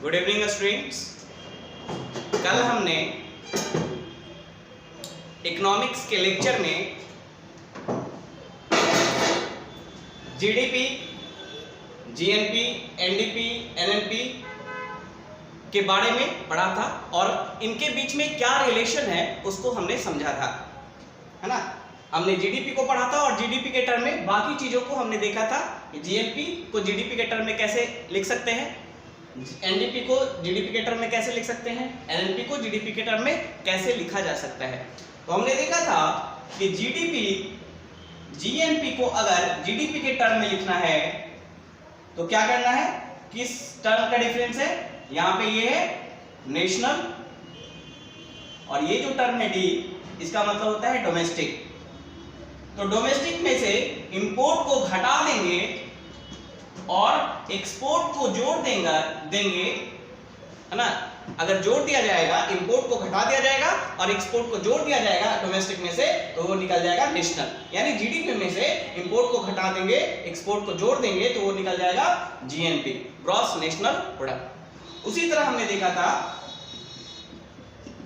Good evening students. कल हमने economics के लेक्चर में जीडीपी, जीएनपी, एनडीपी, एनएनपी के बारे में पढ़ा था और इनके बीच में क्या रिलेशन है उसको हमने समझा था, है ना। हमने जीडीपी को पढ़ा था और जीडीपी के टर्म में बाकी चीजों को हमने देखा था। जीएनपी को जीडीपी के टर्म में कैसे लिख सकते हैं, एनडीपी को जीडीपी के टर्म में कैसे लिख सकते हैं, एनएनपी को जीडीपी के टर्म में कैसे लिखा जा सकता है। तो हमने देखा था कि जीडीपी जीएनपी को अगर जीडीपी के टर्म में लिखना है तो क्या करना है, किस टर्म का डिफरेंस है, यहां पे ये है नेशनल और ये जो टर्म है डी, इसका मतलब होता है डोमेस्टिक। तो डोमेस्टिक में से इंपोर्ट को घटा देंगे और एक्सपोर्ट को जोड़ देंगे, है ना। अगर जोड़ दिया जाएगा, इंपोर्ट को घटा दिया जाएगा और एक्सपोर्ट को जोड़ दिया जाएगा डोमेस्टिक में से, तो वो निकल जाएगा नेशनल। यानी जीडीपी में से इंपोर्ट को घटा देंगे, एक्सपोर्ट को जोड़ देंगे, तो वो निकल जाएगा जीएनपी, ग्रॉस नेशनल प्रोडक्ट। उसी तरह हमने देखा था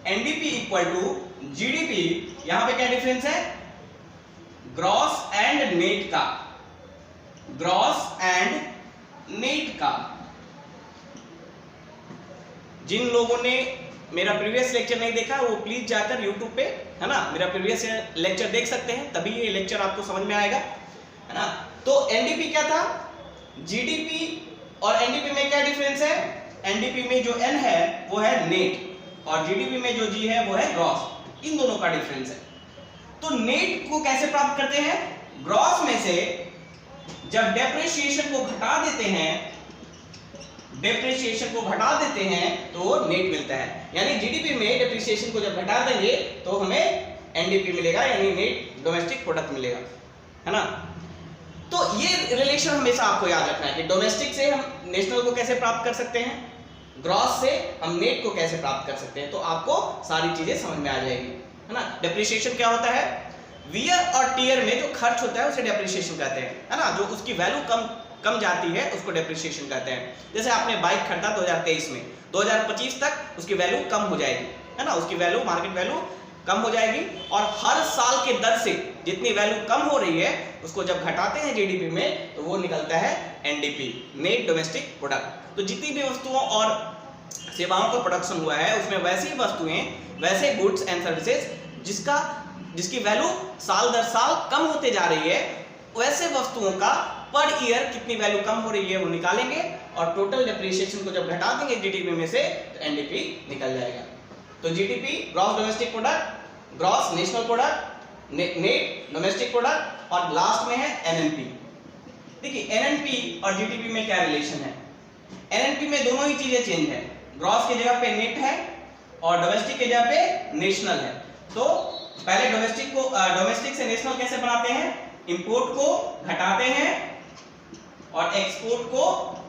एनडीपी इक्वल टू जीडीपी। यहां पे क्या डिफरेंस है, ग्रॉस एंड नेट का, ग्रॉस एंड नेट का। जिन लोगों ने मेरा प्रीवियस लेक्चर नहीं देखा वो प्लीज जाकर यूट्यूब पे, है ना, मेरा प्रीवियस लेक्चर देख सकते हैं, तभी ये लेक्चर आपको समझ में आएगा, है ना। तो एनडीपी क्या था, जीडीपी और एनडीपी में क्या डिफरेंस है, एनडीपी में जो एन है वो है नेट और जीडीपी में जो जी है वो है ग्रॉस। इन दोनों का डिफरेंस है। तो नेट को कैसे प्राप्त करते हैं, ग्रॉस में से जब डेप्रिसिएशन को घटा देते हैं, डेप्रिसिएशन को घटा देते हैं तो नेट मिलता है। यानी जीडीपी में डेप्रिसिएशन को जब घटा देंगे तो हमें एनडीपी मिलेगा, यानी नेट डोमेस्टिक प्रोडक्ट मिलेगा, है ना। तो ये रिलेशन हमेशा आपको याद रखना है कि डोमेस्टिक से हम नेशनल को कैसे प्राप्त कर सकते हैं, ग्रॉस से हम नेट को कैसे प्राप्त कर सकते हैं। तो आपको सारी चीजें समझ में आ जाएगी, है ना। डेप्रिसिएशन क्या होता है, वियर और टियर में जो खर्च होता है उसे डेप्रिसिएशन कहते हैं, है ना। जो उसकी वैल्यू कम जाती है उसको डेप्रिसिएशन कहते हैं। जैसे आपने बाइक खरीदा 2023 में, 2025 तक उसकी वैल्यू कम हो जाएगी, है ना, उसकी वैल्यू, मार्केट वैल्यू कम हो जाएगी और हर साल के दर से जितनी वैल्यू कम हो रही है उसको जब घटाते हैं जीडीपी में तो वो निकलता है एनडीपी, नेट डोमेस्टिक प्रोडक्ट। तो जितनी भी वस्तुओं और सेवाओं का प्रोडक्शन हुआ है उसमें वैसी वस्तुएं, वैसे गुड्स एंड सर्विसेज जिसकी वैल्यू साल दर साल कम होते जा रही है, वैसे वस्तुओं का पर ईयर कितनी वैल्यू कम हो रही है वो निकालेंगे और टोटल डेप्रिसिएशन को जब घटा देंगे जीडीपी में से तो एनडीपी निकल जाएगा। तो GDP gross domestic product, gross national product, net domestic product और लास्ट में है एनएनपी। देखिए एनएनपी और जीडीपी में क्या रिलेशन है, एनएनपी में दोनों ही चीजें चेंज है, ग्रॉस की जगह पे नेट है और डोमेस्टिक की जगह पे नेशनल है। तो पहले डोमेस्टिक से नेशनल कैसे बनाते हैं, इंपोर्ट को घटाते हैं और एक्सपोर्ट को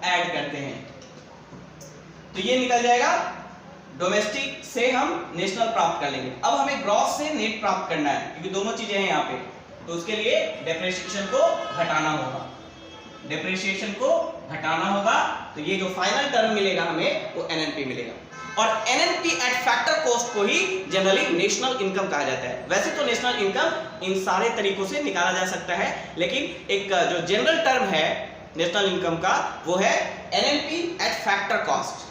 ऐड करते हैं, तो ये निकल जाएगा डोमेस्टिक से हम नेशनल प्राप्त कर लेंगे। अब हमें ग्रॉस से नेट प्राप्त करना है क्योंकि दोनों चीजें हैं यहाँ पे, तो उसके लिए डेप्रिसिएशन को घटाना होगा, डेप्रिसिएशन को घटाना होगा। तो ये जो फाइनल टर्म मिलेगा हमें वो एनएनपी मिलेगा और एनएनपी एट फैक्टर कॉस्ट को ही जनरली नेशनल इनकम कहा जाता है। वैसे तो नेशनल इनकम इन सारे तरीकों से निकाला जा सकता है, लेकिन एक जो जनरल टर्म है नेशनल इनकम का वो है एनएनपी एट फैक्टर कॉस्ट।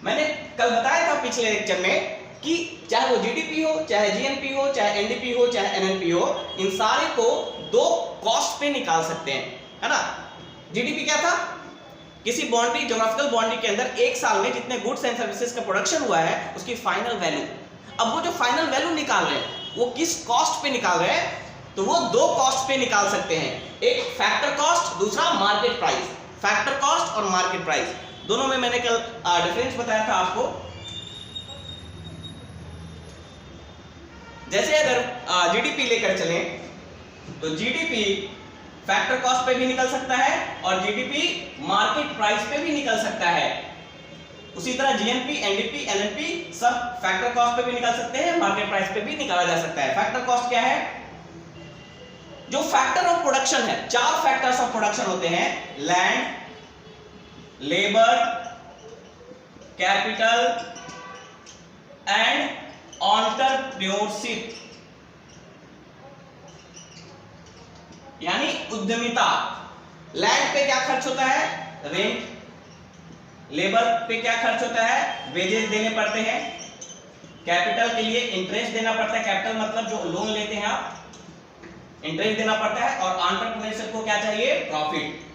मैंने कल बताया था पिछले लेक्चर में कि चाहे वो जीडीपी हो, चाहे जीएनपी हो, चाहे एनडीपी हो, चाहे एनएनपी हो, इन सारे को दो कॉस्ट पे निकाल सकते हैं, है ना। जीडीपी क्या था, किसी बाउंड्री, ज्योग्राफिकल बाउंड्री के अंदर एक साल में जितने गुड्स एंड सर्विसेज का प्रोडक्शन हुआ है उसकी फाइनल वैल्यू। अब वो जो फाइनल वैल्यू निकाल रहे हैं वो किस कॉस्ट पे निकाल रहे हैं, तो वो दो कॉस्ट पे निकाल सकते हैं, एक फैक्टर कॉस्ट, दूसरा मार्केट प्राइस। फैक्टर कॉस्ट और मार्केट प्राइस दोनों में मैंने कल डिफरेंस बताया था आपको। जैसे अगर जीडीपी लेकर चलें तो जीडीपी फैक्टर कॉस्ट पे भी निकल सकता है और जीडीपी मार्केट प्राइस पे भी निकल सकता है। उसी तरह जीएनपी, एनडीपी, एनएनपी सब फैक्टर कॉस्ट पे भी निकल सकते हैं, मार्केट प्राइस पे भी निकाला जा सकता है। फैक्टर कॉस्ट क्या है, जो फैक्टर ऑफ प्रोडक्शन है, चार फैक्टर्स ऑफ प्रोडक्शन होते हैं, land, labour, capital and entrepreneurship, यानी उद्यमिता। लैंड पे क्या खर्च होता है? रेंट। लेबर पे क्या खर्च होता है? वेजेस देने पड़ते हैं। कैपिटल के लिए इंटरेस्ट देना पड़ता है। कैपिटल मतलब जो लोन लेते हैं आप, इंटरेस्ट देना पड़ता है। और एंटरप्रेन्योरशिप को क्या चाहिए? प्रॉफिट।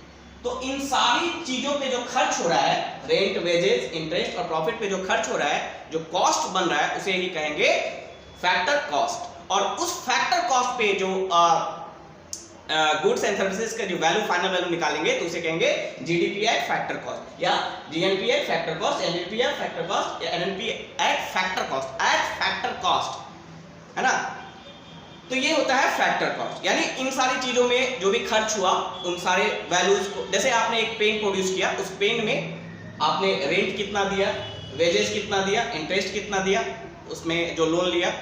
तो इन सारी चीजों पे जो खर्च हो रहा है, रेंट, वेजेस, इंटरेस्ट और प्रॉफिट पे जो खर्च हो रहा है, जो कॉस्ट बन रहा है, उसे ही कहेंगे फैक्टर कॉस्ट। और उस फैक्टर कॉस्ट पे जो गुड्स एंड सर्विसेज का जो वैल्यू, फाइनल वैल्यू निकालेंगे, तो उसे कहेंगे जीडीपी एट फैक्टर कॉस्ट, या GNP at factor cost, NDP at factor cost, या NNP at factor cost, at factor cost, है ना। तो ये होता है फैक्टर कॉस्ट, यानी इन सारी चीजों में जो भी खर्च हुआ, उन सारे वैल्यूज को, जैसे आपने एक पेन प्रोड्यूस किया, उस पेन में आपने रेंट कितना दिया, वेजेस कितना दिया, इंटरेस्ट कितना दिया, उसमें जो लोन लिया,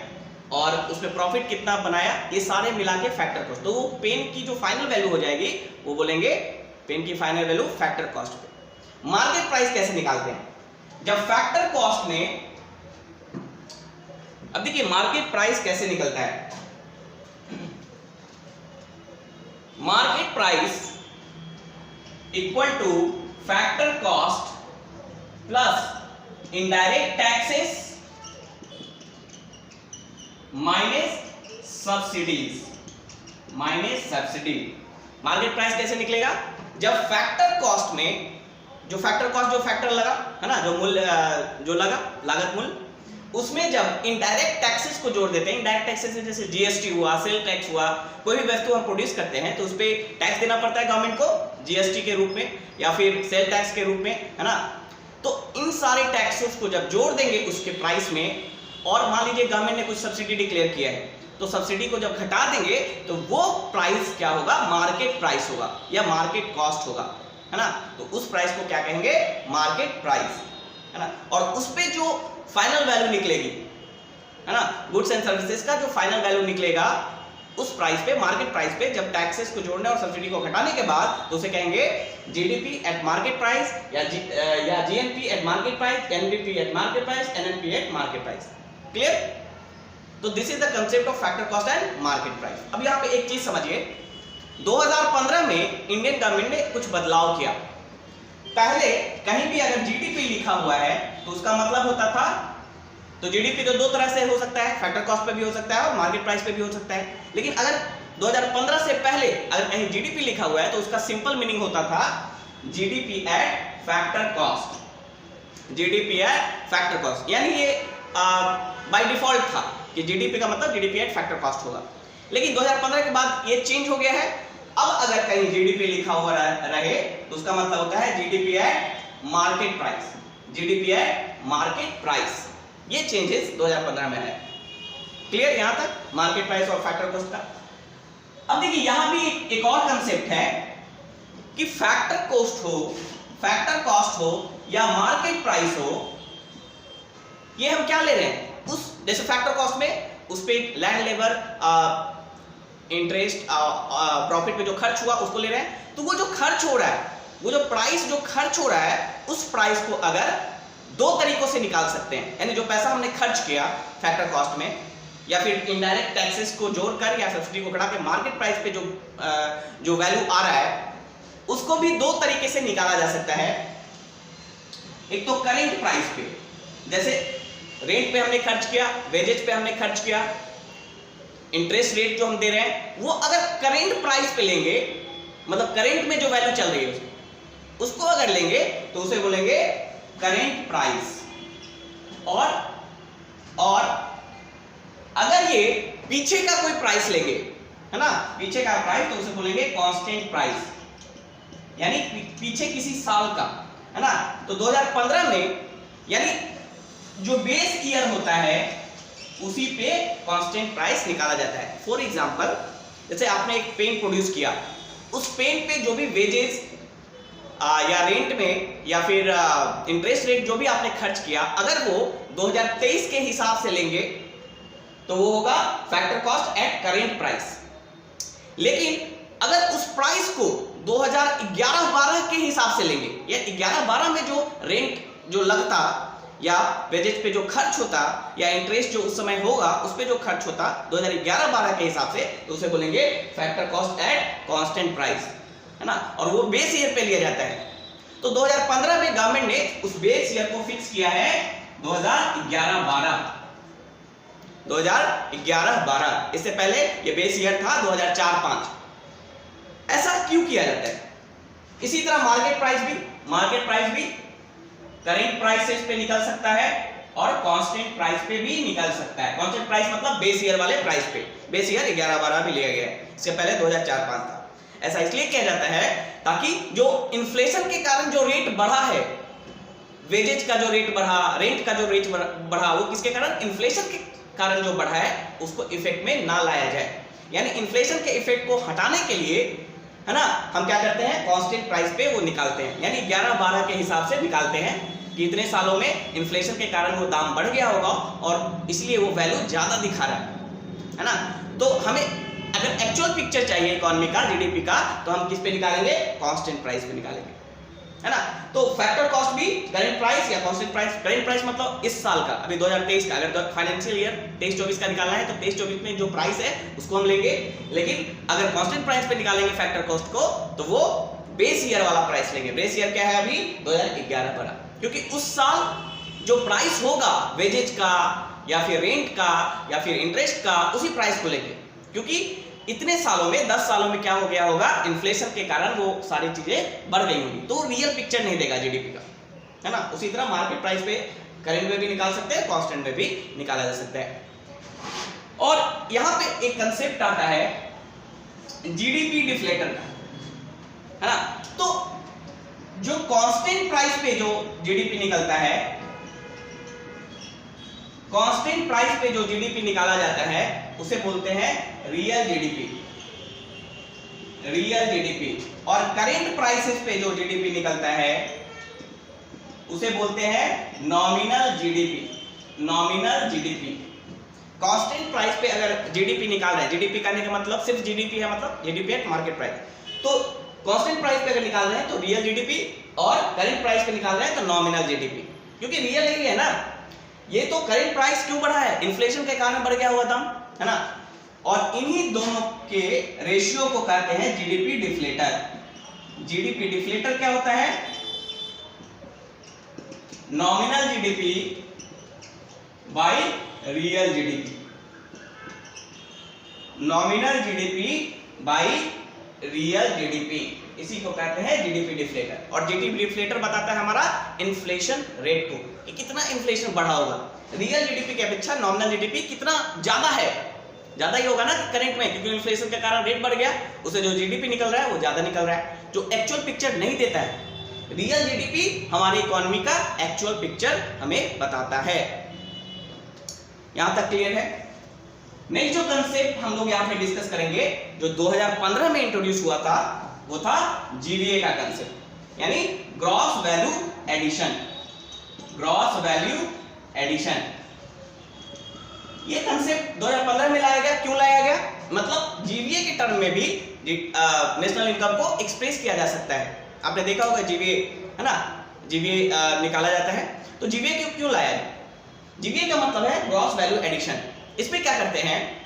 और उसमें प्रॉफिट कितना बनाया, ये सारे मिला के फैक्टर कॉस्ट। तो वो पेन की जो फाइनल वैल्यू हो जाएगी, वो बोलेंगे पेन की फाइनल वैल्यू फैक्टर कॉस्ट पे। मार्केट प्राइस कैसे निकालते हैं? जब फैक्टर कॉस्ट में, अब देखिए मार्केट प्राइस कैसे निकलता है। Market price equal two factor cost plus indirect taxes minus subsidies, minus subsidy. Market price कैसे निकलेगा? जब फैक्टर कॉस्ट में, जो फैक्टर कॉस्ट, जो फैक्टर लगा है ना, जो मूल्य जो लगा, लागत मूल्य, उसमें जब इनडायरेक्ट टैक्सेस को जोड़ देते हैं, इनडायरेक्ट टैक्सेस जैसे जीएसटी हुआ, सेल टैक्स हुआ, कोई भी वस्तु हम प्रोड्यूस करते हैं तो उस पर टैक्स देना पड़ता है गवर्नमेंट को, जीएसटी के रूप में या फिर सेल टैक्स के रूप में, है ना। तो इन सारे टैक्सेस को जब जोड़ देंगे उसके प्राइस में, और मान लीजिए गवर्नमेंट ने कुछ सब्सिडी डिक्लेयर किया है, तो सब्सिडी को जब घटा देंगे तो वो प्राइस क्या होगा? मार्केट प्राइस होगा या मार्केट कॉस्ट होगा, है ना। तो उस प्राइस को क्या कहेंगे? मार्केट प्राइस, है ना। और उस पे जो फाइनल वैल्यू निकलेगी, है ना, गुड्स एंड सर्विसेज का जो फाइनल वैल्यू निकलेगा, उस प्राइस पे, मार्केट प्राइस पे, जब टैक्सेस को जोड़ने और सब्सिडी को घटाने के बाद, तो उसे कहेंगे जीडीपी एट मार्केट प्राइस, या GNP at market price, NDP at market price, NNP at market price. Clear? तो this is the concept of factor cost and market price. अब यहाँ पे एक चीज समझिए, 2015 में इंडियन गवर्नमेंट ने कुछ बदलाव किया। पहले कहीं भी अगर जीडीपी लिखा हुआ है तो उसका मतलब होता था, तो जीडीपी तो दो तरह से हो सकता है, फैक्टर कॉस्ट पे भी हो सकता है और मार्केट प्राइस पे भी हो सकता है। लेकिन अगर 2015 से पहले अगर कहीं जीडीपी लिखा हुआ है तो उसका सिंपल मीनिंग होता था GDP at factor cost, GDP at factor cost, यानी ये बाय डिफॉल्ट था कि जीडीपी का मतलब जीडीपी एट फैक्टर कॉस्ट होगा। लेकिन 2015 के बाद ये चेंज हो गया है। अब अगर कहीं जीडीपी लिखा हुआ रहे तो उसका मतलब होता है GDP at market price, GDP at market price. ये चेंजेस 2015 में है। क्लियर यहां तक मार्केट प्राइस और फैक्टर कॉस्ट का? अब देखिए यहां भी एक और कंसेप्ट है कि फैक्टर कॉस्ट हो, फैक्टर कॉस्ट हो या मार्केट प्राइस हो, ये हम क्या ले रहे हैं? उस जैसे फैक्टर कॉस्ट में उस पे लैंड, लेबर, इंटरेस्ट, प्रॉफिट पे जो खर्च हुआ उसको ले रहे हैं। तो वो जो खर्च हो रहा है, वो जो प्राइस जो खर्च हो रहा है, उस प्राइस को अगर दो तरीकों से निकाल सकते हैं, यानी जो पैसा हमने खर्च किया फैक्टर कॉस्ट में, या फिर इनडायरेक्ट टैक्सेस को जोड़कर या सब्सिडी को घटा के मार्केट प्राइस पे जो वैल्यू आ रहा है, उसको भी दो तरीके से निकाला जा सकता है। एक तो करेंट प्राइस पे, जैसे रेंट पे हमने खर्च किया, वेजेज पे हमने खर्च किया, इंटरेस्ट रेट जो हम दे रहे हैं वो अगर करेंट प्राइस पे लेंगे, मतलब करेंट में जो वैल्यू चल रही है उसको अगर लेंगे तो उसे बोलेंगे करेंट प्राइस। और अगर ये पीछे का कोई प्राइस लेंगे, है ना, पीछे का प्राइस, तो उसे बोलेंगे कांस्टेंट प्राइस, यानी पीछे किसी साल का, है ना। तो 2015 में यानी जो बेस ईयर होता है उसी पे कांस्टेंट प्राइस निकाला जाता है। फॉर एग्जांपल, जैसे आपने एक पेन प्रोड्यूस किया, उस पेन पे जो भी वेजेस या रेंट में या फिर इंटरेस्ट रेट जो भी आपने खर्च किया, अगर वो 2023 के हिसाब से लेंगे तो वो होगा factor cost eight current price. लेकिन अगर उस प्राइस को 2011-12 के हिसाब से लेंगे, या 11-12 में जो रेंट जो लगता या वेजेज पे जो खर्च होता या इंटरेस्ट जो उस समय होगा उस पे जो खर्च होता 2011-12 के हिसाब से, तो उसे बोलेंगे factor cost at constant price, है ना। और वो बेस ईयर पे लिया जाता है। तो 2015 में गवर्नमेंट ने उस बेस ईयर को फिक्स किया है 2011-12। 2011-12, इससे पहले ये बेस ईयर था 2004-5। ऐसा क्यों किया जाता है? इसी तरह मार्केट प्राइस भी करेंट प्राइसेस पे निकल सकता है और कांस्टेंट प्राइस पे भी निकल सकता है। कांस्टेंट प्राइस मतलब बेस ईयर वाले प्राइस पे। बेस ईयर 11-12 भी लिया गया है, इससे पहले 2004-5 था। ऐसा इसलिए किया जाता है ताकि जो इन्फ्लेशन के कारण जो रेट बढ़ा है, वेजेज का जो रेट बढ़ा, रेंट का जो रेट बढ़ा, वो किसके कारण? इन्फ्लेशन के कारण जो बढ़ा है उसको इफेक्ट में ना लाया जाए। यानी इन्फ्लेशन के इफेक्ट को हटाने के लिए, है ना, हम क्या करते हैं, कांस्टेंट प्राइस पे वो निकालते हैं। यानी 11-12 के हिसाब से निकालते हैं कि इतने सालों में इन्फ्लेशन के कारण वो दाम बढ़ गया होगा और इसलिए वो वैल्यू ज्यादा दिखा रहा है ना। तो हमें अगर एक्चुअल पिक्चर चाहिए इकोनॉमी का, जीडीपी का, तो हम किस पे निकालेंगे? कांस्टेंट प्राइस पे निकालेंगे, है ना। तो फैक्टर कॉस्ट भी करेंट प्राइस या कांस्टेंट प्राइस। करेंट प्राइस मतलब इस साल का, अभी 2023 का, अगर फाइनेंशियल ईयर 23-24 का निकालना है तो 23-24 में जो प्राइस है उसको हम लेंगे। लेकिन अगर कांस्टेंट प्राइस पे निकालेंगे फैक्टर कॉस्ट को तो वो बेस ईयर वाला प्राइस लेंगे। बेस ईयर क्या है अभी? 2011-12, क्योंकि उस साल जो प्राइस होगा वेजेज का या फिर रेंट का या फिर इंटरेस्ट का, उसी प्राइस को लेंगे। क्योंकि इतने सालों में, 10 सालों में क्या हो गया होगा, इन्फ्लेशन के कारण वो सारी चीजें बढ़ गई होंगी, तो रियल पिक्चर नहीं देगा जीडीपी का, है ना। उसी तरह मार्केट प्राइस पे करेंट में भी निकाल सकते हैं, कांस्टेंट में भी निकाला जा सकता है। और यहां पे एक कंसेप्ट आता है जीडीपी डिफ्लेटर का, है ना। तो जो कांस्टेंट प्राइस पे जो जीडीपी निकलता है, कांस्टेंट प्राइस पे जो जीडीपी निकाला जाता है उसे बोलते हैं रियल जीडीपी, रियल जीडीपी। और करेंट प्राइसेस पे जो जीडीपी निकलता है उसे बोलते हैं nominal GDP, nominal GDP. Constant price पे अगर जीडीपी निकाल रहे हैं, जीडीपी करने का मतलब सिर्फ जीडीपी है, मतलब जीडीपी एट मार्केट प्राइस। तो कांस्टेंट प्राइस पे अगर निकाल रहे हैं तो रियल जीडीपी, और करेंट प्राइस पे निकाल रहे हैं तो नॉमिनल जीडीपी, क्योंकि रियल यही है ना। ये तो करेंट प्राइस क्यों बढ़ा है? इन्फ्लेशन के कारण बढ़ गया हुआ दाम, है ना। और इन्हीं दोनों के रेशियो को कहते हैं जीडीपी डिफ्लेटर। जीडीपी डिफ्लेटर क्या होता है? Nominal GDP by real GDP, nominal GDP by real GDP, इसी को कहते हैं जीडीपी डिफ्लेटर। और जीडीपी डिफ्लेटर बताता है हमारा इन्फ्लेशन रेट को, कि कितना इन्फ्लेशन बढ़ा होगा। रियल जीडीपी की अपेक्षा नॉमिनल जीडीपी कितना ज्यादा है, ज्यादा ही होगा ना करेंट में, क्योंकि इन्फ्लेशन के कारण रेट बढ़ गया, उससे जो जीडीपी निकल रहा है वो ज्यादा निकल रहा है, जो एक्चुअल पिक्चर नहीं देता है। रियल जीडीपी हमारी इकोनॉमी का एक्चुअल पिक्चर हमें बताता है। यहां तक क्लियर है? नेक्स्ट जो कंसेप्ट हम लोग यहाँ पे डिस्कस करेंगे, जो 2015 में इंट्रोड्यूस हुआ था, वो था जीवीए का कंसेप्ट, यानी gross value addition. Gross value addition, ये कंसेप्ट 2015 में लाया गया। क्यों लाया गया? मतलब जीवीए के टर्म में भी नेशनल इनकम को एक्सप्रेस किया जा सकता है। आपने देखा होगा जीवीए, है ना, जीवीए निकाला जाता है। तो जीवीए क्यों लाया गया? जीवीए का मतलब है ग्रॉस वैल्यू एडिशन। इसमें क्या करते हैं,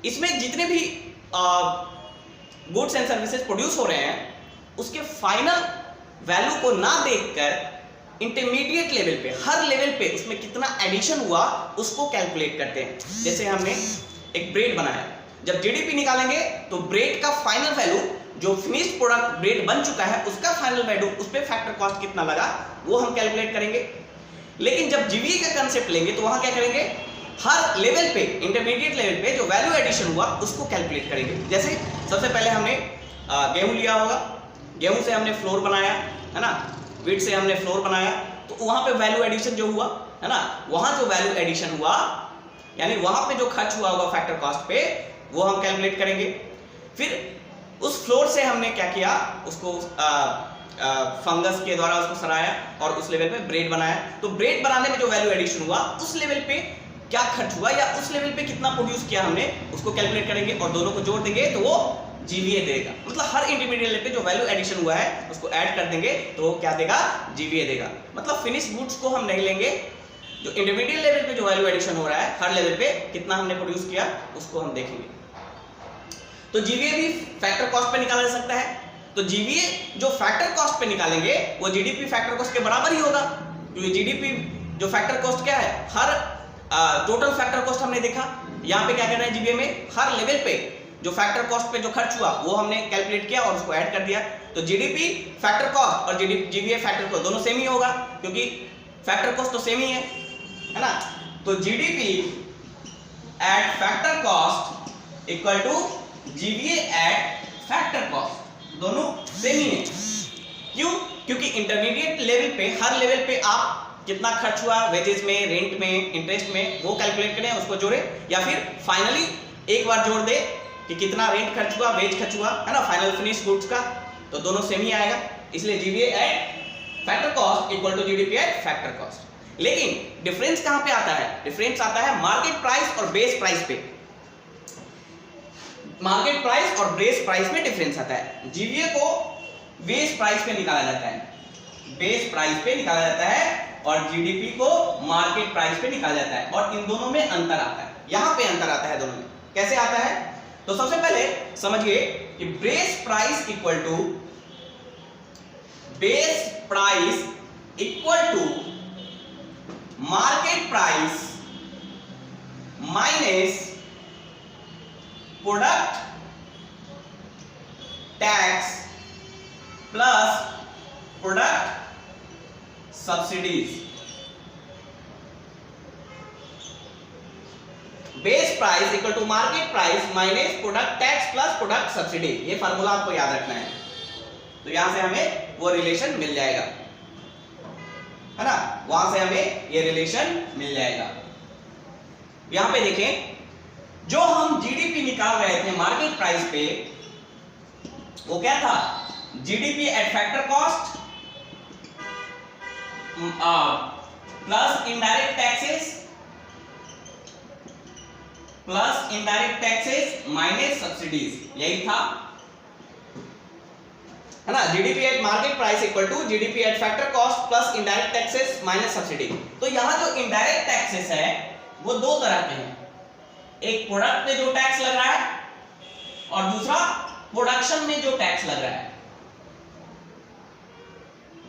इसमें जितने भी गुड्स एंड सर्विसेज प्रोड्यूस हो रहे हैं उसके फाइनल वैल्यू को ना देखकर इंटरमीडिएट लेवल पे, हर लेवल पे उसमें कितना एडिशन हुआ उसको कैलकुलेट करते हैं। जैसे हमने एक ब्रेड बनाया, जब जीडीपी निकालेंगे तो ब्रेड का फाइनल वैल्यू, जो फिनिश्ड प्रोडक्ट ब्रेड बन चुका है उसका फाइनल वैल्यू, उस पे फैक्टर कॉस्ट कितना लगा वो हम कैलकुलेट करेंगे। लेकिन जब जीवीए का कंसेप्ट लेंगे तो वहां क्या करेंगे, हर लेवल पे, इंटरमीडिएट लेवल पे जो वैल्यू एडिशन हुआ उसको कैलकुलेट करेंगे। जैसे सबसे पहले हमने गेहूं लिया होगा, गेहूं से हमने फ्लोर बनाया, है ना, व्हीट से हमने फ्लोर बनाया, तो वहां पे वैल्यू एडिशन जो हुआ, है ना, वहां जो वैल्यू एडिशन हुआ, यानी वहां पे जो खर्च हुआ होगा फैक्टर कॉस्ट पे, वो हम कैलकुलेट करेंगे। फिर उस फ्लोर से हमने क्या किया, उसको फंगस के द्वारा उसको सराया और उस लेवल पे ब्रेड बनाया। तो ब्रेड बनाने में जो वैल्यू एडिशन हुआ, उस लेवल पे क्या खर्च हुआ या उस लेवल पे कितना प्रोड्यूस किया हमने, उसको कैलकुलेट करेंगे और दोनों को जोड़ देंगे तो वो जीवीए देगा। मतलब हर इंटरमीडिएट लेवल पे जो वैल्यू एडिशन हुआ है उसको ऐड कर देंगे तो वो क्या देगा, जीवीए देगा। मतलब फिनिश गुड्स को हम नहीं लेंगे, जो इंटरमीडिएट लेवल पे जो वैल्यू एडिशन हो रहा है, हर लेवल पे कितना हमने प्रोड्यूस किया उसको हम देखेंगे। तो जीवीए भी फैक्टर कॉस्ट पे निकाला जा सकता है। तो जीवीए जो फैक्टर कॉस्ट पे निकालेंगे वो जीडीपी फैक्टर कॉस्ट के बराबर ही होगा, क्योंकि जीडीपी जो फैक्टर कॉस्ट क्या है, हर टोटल फैक्टर कॉस्ट हमने देखा। यहाँ पे क्या कर रहे हैं जीवीए में, हर लेवल पे जो फैक्टर कॉस्ट पे जो खर्च हुआ वो हमने कैलकुलेट किया और उसको ऐड कर दिया। तो जीडीपी फैक्टर कॉस्ट और जीवीए फैक्टर कॉस्ट दोनों सेम ही होगा, क्योंकि फैक्टर कॉस्ट तो सेम ही है ना। तो GDP at factor cost equal to GVA at factor cost, दोनों सेम ही है। क्यों? क्योंकि इंटरमीडिएट लेवल पे, हर लेवल पे आप कितना खर्च हुआ वेजेस में, रेंट में, इंटरेस्ट में, वो कैलकुलेट करें, उसको जोड़े, या फिर फाइनली एक बार जोड़ दे कि कितना रेंट खर्च हुआ, वेज खर्च हुआ, है ना, फाइनल फिनिश गुड्स का, तो दोनों सेम ही आएगा। इसलिए GVA at factor cost equal to GDP at factor cost. लेकिन डिफरेंस कहां पे आता है? डिफरेंस आता है मार्केट प्राइस और बेस प्राइस पे। मार्केट प्राइस और बेस प्राइस में डिफरेंस आता है। जीवीए को बेस प्राइस पे निकाला जाता है, बेस प्राइस पे निकाला जाता है, और जीडीपी को मार्केट प्राइस पे निकाला जाता है, और इन दोनों में अंतर आता है। यहां पे अंतर आता है दोनों में। कैसे आता है? तो सबसे पहले समझिए कि base price equal to market price minus product tax plus product subsidies. Base price equal to market price minus product tax plus product subsidy, ये फार्मूला आपको याद रखना है। तो यहां से हमें वो रिलेशन मिल जाएगा, है ना, वहां से हमें ये रिलेशन मिल जाएगा। यहां पे देखें, जो हम जीडीपी निकाल रहे थे मार्केट प्राइस पे, वो क्या था? GDP at factor cost plus indirect taxes minus subsidies, यही था, है ना। GDP at market price equal to GDP at factor cost plus indirect taxes minus subsidy. तो यहां जो इनडायरेक्ट टैक्सेस है वो दो तरह के हैं, एक प्रोडक्ट पे जो टैक्स लग रहा है और दूसरा प्रोडक्शन में जो टैक्स लग रहा है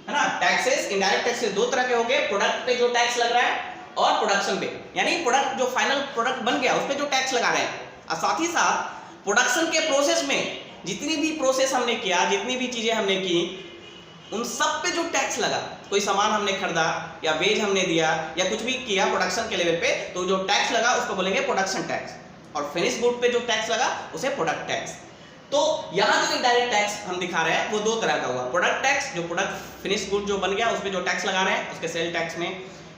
ना। टैक्सेस, इनडायरेक्ट टैक्सेस दो तरह के हो गए, प्रोडक्ट पे जो टैक्स लग रहा है और प्रोडक्शन पे, यानी प्रोडक्ट जो फाइनल प्रोडक्ट बन गया उस पे जो टैक्स लगा रहे हैं, और साथ ही साथ प्रोडक्शन के प्रोसेस में जितनी भी प्रोसेस हमने किया, जितनी भी चीजें हमने की, उन सब पे जो टैक्स लगा, कोई सामान हमने खरीदा या वेज हमने दिया या कुछ भी किया प्रोडक्शन के लेवल पे, तो जो टैक्स लगा उसको बोलेंगे प्रोडक्शन टैक्स, और फिनिश गुड पे जो टैक्स लगा उसे प्रोडक्ट टैक्स। तो यहाँ जो इनडायरेक्ट टैक्स हम दिखा रहे हैं वो दो तरह का हुआ, प्रोडक्ट टैक्स जो प्रोडक्ट फिनिश गुड जो बन गया उस पे जो टैक्स लगा रहे हैं, उसके सेल टैक्स में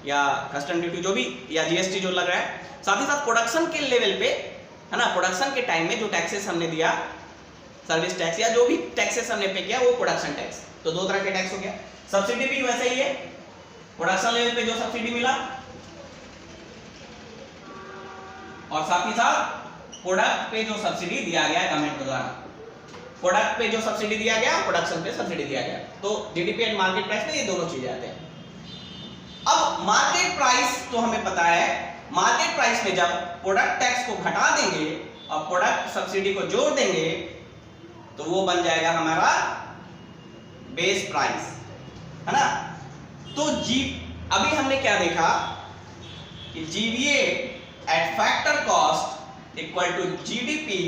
या कस्टम ड्यूटी जो भी, या जीएसटी जो लग रहा है, साथ ही साथ प्रोडक्शन के लेवल पे, है ना, प्रोडक्शन के टाइम में जो टैक्सेस हमने दिया, सर्विस टैक्स या जो भी टैक्सेस हमने पे किया, वो प्रोडक्शन टैक्स। तो दो तरह के टैक्स हो गया। सब्सिडी भी वैसे ही है, प्रोडक्शन लेवल पे जो सब्सिडी मिला और साथ ही साथ प्रोडक्ट पे जो सब्सिडी दिया गया गवर्नमेंट के द्वारा, प्रोडक्ट पे जो सब्सिडी दिया गया, प्रोडक्शन पे सब्सिडी दिया गया। तो जीडीपी एंड मार्केट प्राइस में ये दोनों चीजें आते हैं। अब मार्केट प्राइस तो हमें पता है, मार्केट प्राइस में जब प्रोडक्ट टैक्स को घटा देंगे और प्रोडक्ट सब्सिडी को जोड़ देंगे तो वो बन जाएगा हमारा बेस प्राइस, है ना। तो अभी हमने क्या देखा कि GVA at factor cost equal to GDP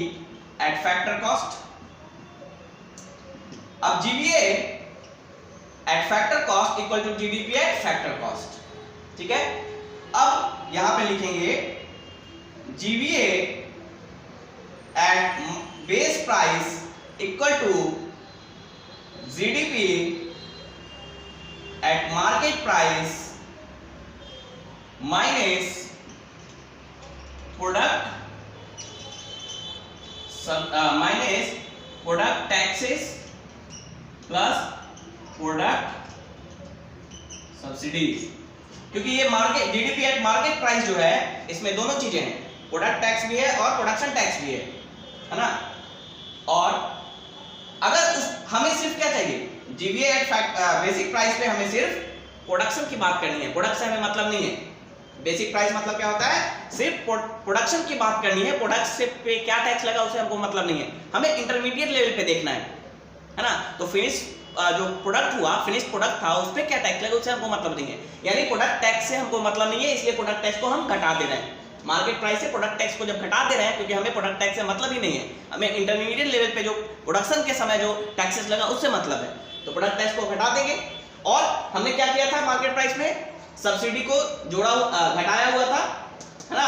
at factor cost. अब GVA at factor cost equal to GDP at factor cost, ठीक है। अब यहां पे लिखेंगे GVA at base price equal to GDP at market price minus product taxes plus product subsidies. क्योंकि ये market GDP at market price जो है इसमें दोनों चीजें हैं, प्रोडक्ट टैक्स भी है और प्रोडक्शन टैक्स भी है ना। और अगर हमें सिर्फ क्या चाहिए, जीवीए एट बेसिक प्राइस पे हमें सिर्फ प्रोडक्शन की बात करनी है, प्रोडक्ट से हमें मतलब नहीं है, बेसिक प्राइस मतलब क्या होता है, सिर्फ प्रोडक्शन की बात करनी है, प्रोडक्ट से पे क्या टैक्स लगा उसे हमको मतलब नहीं है, हमें इंटरमीडिएट लेवल पे देखना है ना। तो फिनिश जो प्रोडक्ट हुआ, फिनिश प्रोडक्ट था, उस पर क्या टैक्स लगा उसे हमको मतलब नहीं है, यानी प्रोडक्ट टैक्स से हमको मतलब नहीं है, इसलिए प्रोडक्ट टैक्स को हम घटा दे रहे हैं। मार्केट प्राइस से प्रोडक्ट टैक्स को जब घटा दे रहे हैं, क्योंकि हमें प्रोडक्ट टैक्स से मतलब ही नहीं है, हमें इंटरमीडिएट लेवल पे जो प्रोडक्शन के समय जो टैक्सेस लगा उससे मतलब है, तो प्रोडक्ट टैक्स को घटा देंगे। और हमने क्या किया था मार्केट प्राइस में, सब्सिडी को घटाया हुआ था, है ना,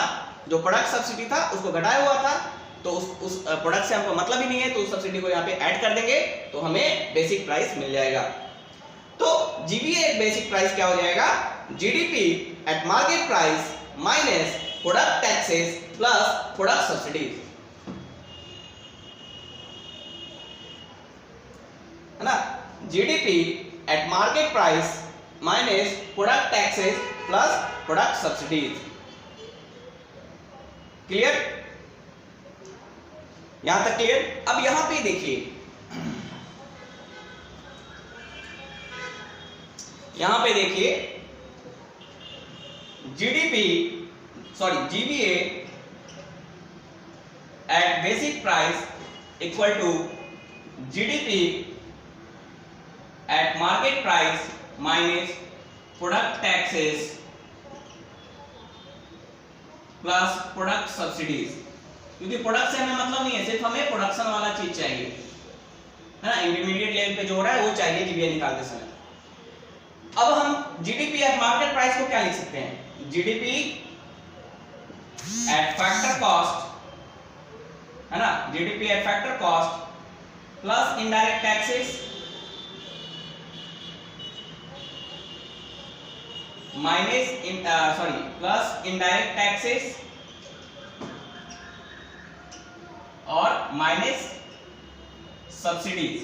जो प्रोडक्ट सब्सिडी था उसको घटाया हुआ था, तो उस प्रोडक्ट से हमको मतलब ही नहीं है, तो उस सब्सिडी को यहाँ पे ऐड कर देंगे तो हमें बेसिक प्राइस मिल जाएगा। तो जीवीए बेसिक प्राइस क्या हो जाएगा, GDP at market price minus product taxes plus product subsidies, है ना, GDP at market price minus product taxes plus product subsidies. Clear, यहां तक क्लियर। अब यहां पे देखिए, यहां पे देखिए GVA at basic price equal to GDP at market price minus product taxes plus product subsidies, क्योंकि प्रोडक्ट से हमें मतलब नहीं है, सिर्फ हमें प्रोडक्शन वाला चीज चाहिए, है ना, इंटरमीडिएट लेवल पे जो हो रहा है वो चाहिए जीवीए निकालते समय। अब हम जीडीपी एट मार्केट प्राइस को क्या लिख सकते हैं, जीडीपी एट फैक्टर कॉस्ट, है ना, GDP at factor cost plus indirect taxes plus indirect taxes और माइनस सब्सिडीज,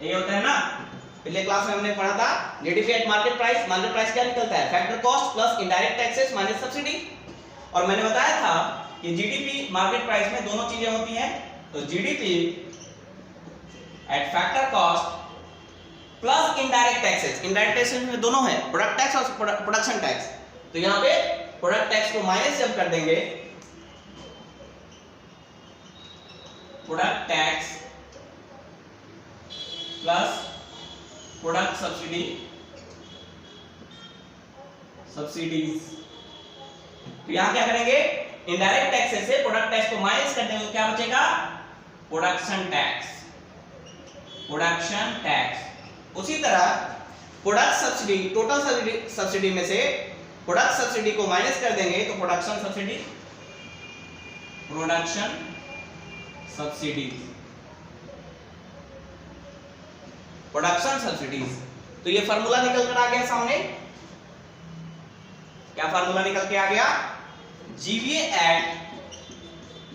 ये होता है ना। पिछले क्लास में हमने पढ़ा था जीडीपी एट मार्केट प्राइस क्या निकलता है, factor cost plus indirect taxes minus subsidy, और मैंने बताया था कि जीडीपी मार्केट प्राइस में दोनों चीजें होती हैं, तो GDP at factor cost plus indirect taxes, indirect taxes में दोनों है, प्रोडक्ट टैक्स और प्रोडक्शन टैक्स, तो यहां पे प्रोडक्ट टैक्स को माइनस जब कर देंगे, product tax plus product subsidies, तो यहां क्या करेंगे, इनडायरेक्ट टैक्सेस से प्रोडक्ट टैक्स को माइनस कर देंगे, तो क्या बचेगा, प्रोडक्शन टैक्स। उसी तरह प्रोडक्ट सब्सिडी, टोटल सब्सिडी में से प्रोडक्ट सब्सिडी को माइनस कर देंगे तो प्रोडक्शन सब्सिडीज, तो ये फार्मूला निकल कर आ गया सामने, क्या फार्मूला निकल के आ गया, GVA at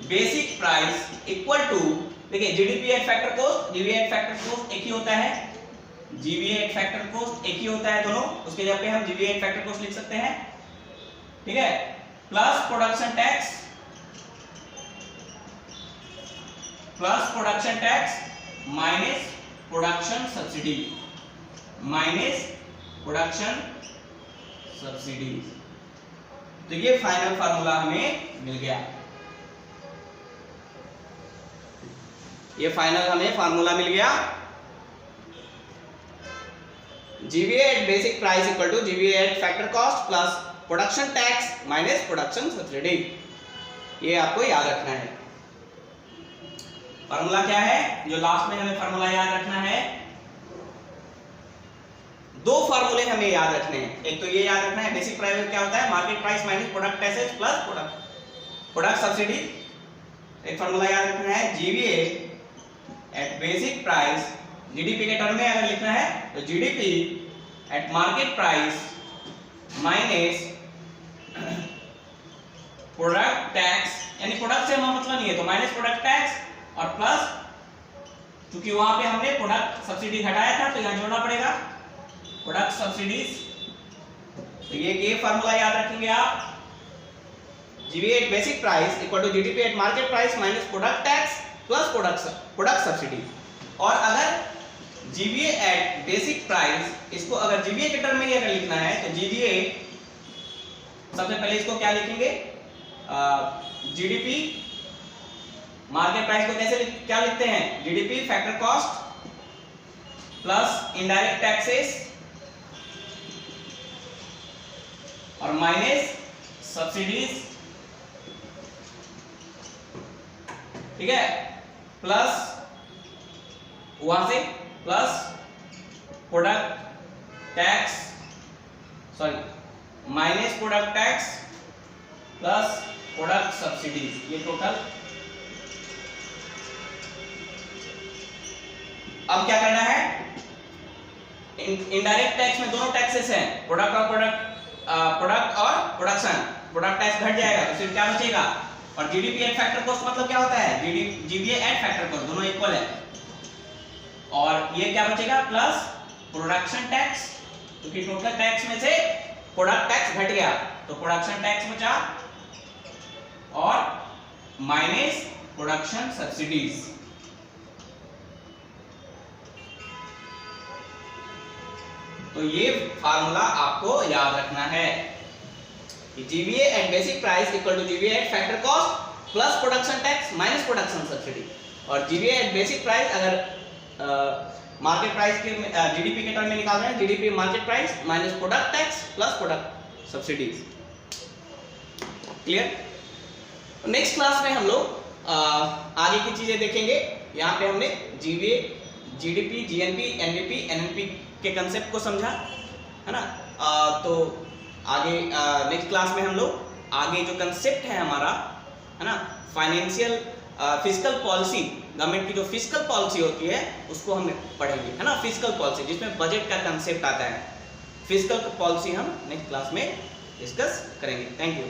basic price equal to, देखिए GDP at factor cost, GVA at factor cost एक ही होता है, जीवीए एट फैक्टर कॉस्ट एक ही होता है दोनों, उसके जगह पे हम जीवीए एट फैक्टर कॉस्ट लिख सकते हैं, ठीक है, plus production tax minus production subsidy, तो ये फाइनल फार्मूला हमें मिल गया, ये फाइनल हमें फार्मूला मिल गया, GVA at basic price equal to GVA at factor cost plus production tax minus production subsidy, ये आपको याद रखना है। फार्मूला क्या है, जो लास्ट में हमें फार्मूला याद रखना है, दो फार्मूले हमें याद रखने हैं, एक तो ये याद रखना है बेसिक प्राइस क्या होता है, market price minus product taxes plus product subsidy, एक फार्मूला याद रखना है GVA at basic price, GDP के टर्म में अगर लिखना है तो GDP at market price minus product tax, यानी प्रोडक्ट से हमें मतलब नहीं है तो माइनस प्रोडक्ट टैक्स और प्लस, क्योंकि वहां पे हमने प्रोडक्ट सब्सिडी घटाया था तो यहां जोड़ना पड़ेगा प्रोडक्ट सब्सिडीज, तो ये फार्मूला याद रखेंगे आप, GVA at basic price equal to GDP at market price minus product tax plus product subsidy, और अगर जीवीए एट बेसिक प्राइस, इसको अगर जीवीए के टर्म में अगर लिखना है तो जीवीए सबसे पहले इसको क्या लिखेंगे, जीडीपी मार्केट प्राइस को कैसे क्या लिखते हैं, GDP factor cost plus indirect taxes और माइनस सब्सिडीज, ठीक है, प्लस वहां से plus product tax, sorry minus product tax plus product subsidies, ये टोटल। अब क्या करना है, इनडायरेक्ट टैक्स में दोनों टैक्सेस हैं, प्रोडक्ट और प्रोडक्शन, प्रोडक्ट टैक्स घट जाएगा तो फिर क्या बचेगा, और जीडीपी एट फैक्टर कॉस्ट मतलब क्या होता है, जीडीपी एट फैक्टर कॉस्ट, दोनों इक्वल है, और ये क्या बचेगा प्लस प्रोडक्शन टैक्स, क्योंकि टोटल टैक्स में से प्रोडक्ट टैक्स घट गया तो प्रोडक्शन टैक्स बचा, और माइनस प्रोडक्शन सब्सिडीज। तो ये फार्मूला आपको याद रखना है कि GVA at basic price equal to GVA at factor cost plus production tax minus production subsidy, और जीवीए एट बेसिक प्राइस अगर मार्केट प्राइस के जीडीपी के टर्म में निकाल रहे हैं, GDP market price minus product tax plus product subsidies. Clear? Next class में हम लोग आगे की चीजें देखेंगे। यहाँ पे हमने GVA, GDP, GNP, NDP, NNP के कंसेप्ट को समझा, है ना। तो आगे नेक्स्ट क्लास में हम लोग आगे जो कंसेप्ट है हमारा, है ना, फाइनेंशियल फिस्कल पॉलिसी, गवर्नमेंट की जो फिस्कल पॉलिसी होती है उसको हम पढ़ेंगे, है ना। फिस्कल पॉलिसी जिसमें बजट का कंसेप्ट आता है, फिस्कल पॉलिसी हम नेक्स्ट क्लास में डिस्कस करेंगे। Thank you.